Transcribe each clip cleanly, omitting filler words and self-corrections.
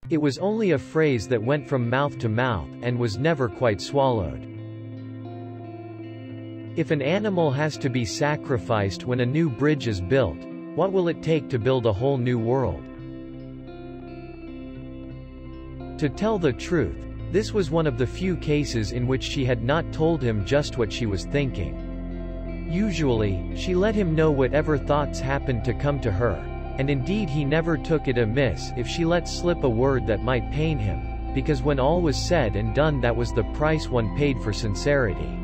It was only a phrase that went from mouth to mouth, and was never quite swallowed. If an animal has to be sacrificed when a new bridge is built, what will it take to build a whole new world? To tell the truth, this was one of the few cases in which she had not told him just what she was thinking. Usually, she let him know whatever thoughts happened to come to her, and indeed he never took it amiss if she let slip a word that might pain him, because when all was said and done, that was the price one paid for sincerity.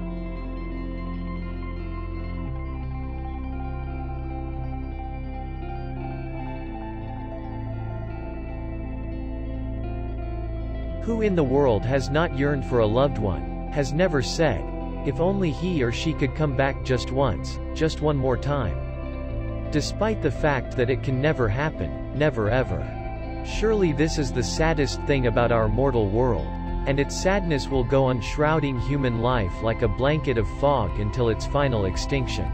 Who in the world has not yearned for a loved one, has never said, if only he or she could come back just once, just one more time? Despite the fact that it can never happen, never ever. Surely this is the saddest thing about our mortal world, and its sadness will go on shrouding human life like a blanket of fog until its final extinction.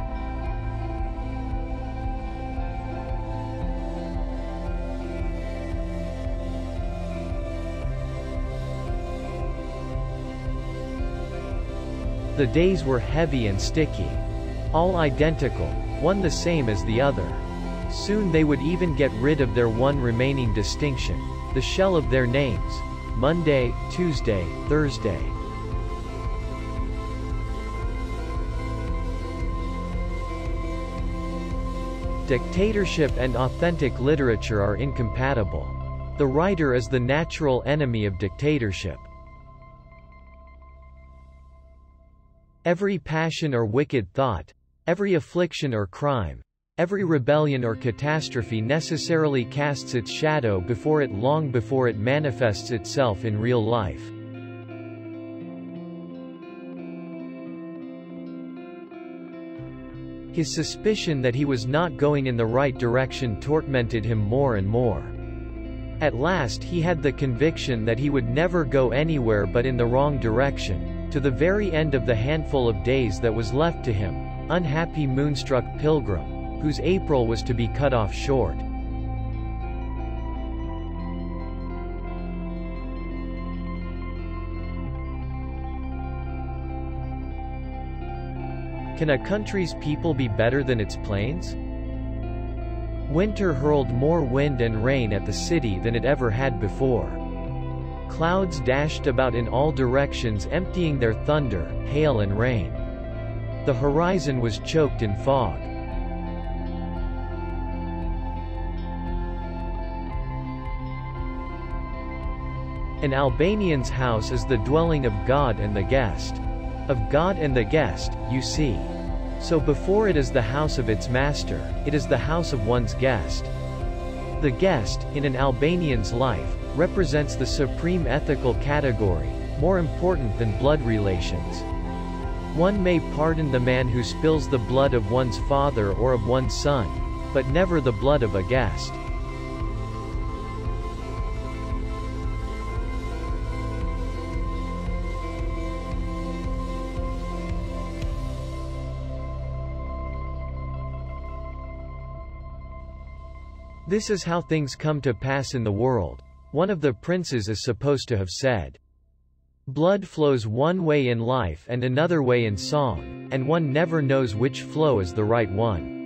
The days were heavy and sticky. All identical, one the same as the other. Soon they would even get rid of their one remaining distinction, the shell of their names: Monday, Tuesday, Thursday. Dictatorship and authentic literature are incompatible. The writer is the natural enemy of dictatorship. Every passion or wicked thought, every affliction or crime, every rebellion or catastrophe necessarily casts its shadow before it long before it manifests itself in real life. His suspicion that he was not going in the right direction tormented him more and more. At last he had the conviction that he would never go anywhere but in the wrong direction, to the very end of the handful of days that was left to him, unhappy moonstruck pilgrim, whose April was to be cut off short. Can a country's people be better than its plains? Winter hurled more wind and rain at the city than it ever had before. Clouds dashed about in all directions, emptying their thunder, hail and rain. The horizon was choked in fog. An Albanian's house is the dwelling of God and the guest. Of God and the guest, you see. So before it is the house of its master, it is the house of one's guest. The guest, in an Albanian's life, represents the supreme ethical category, more important than blood relations. One may pardon the man who spills the blood of one's father or of one's son, but never the blood of a guest. This is how things come to pass in the world. One of the princes is supposed to have said, "Blood flows one way in life and another way in song, and one never knows which flow is the right one."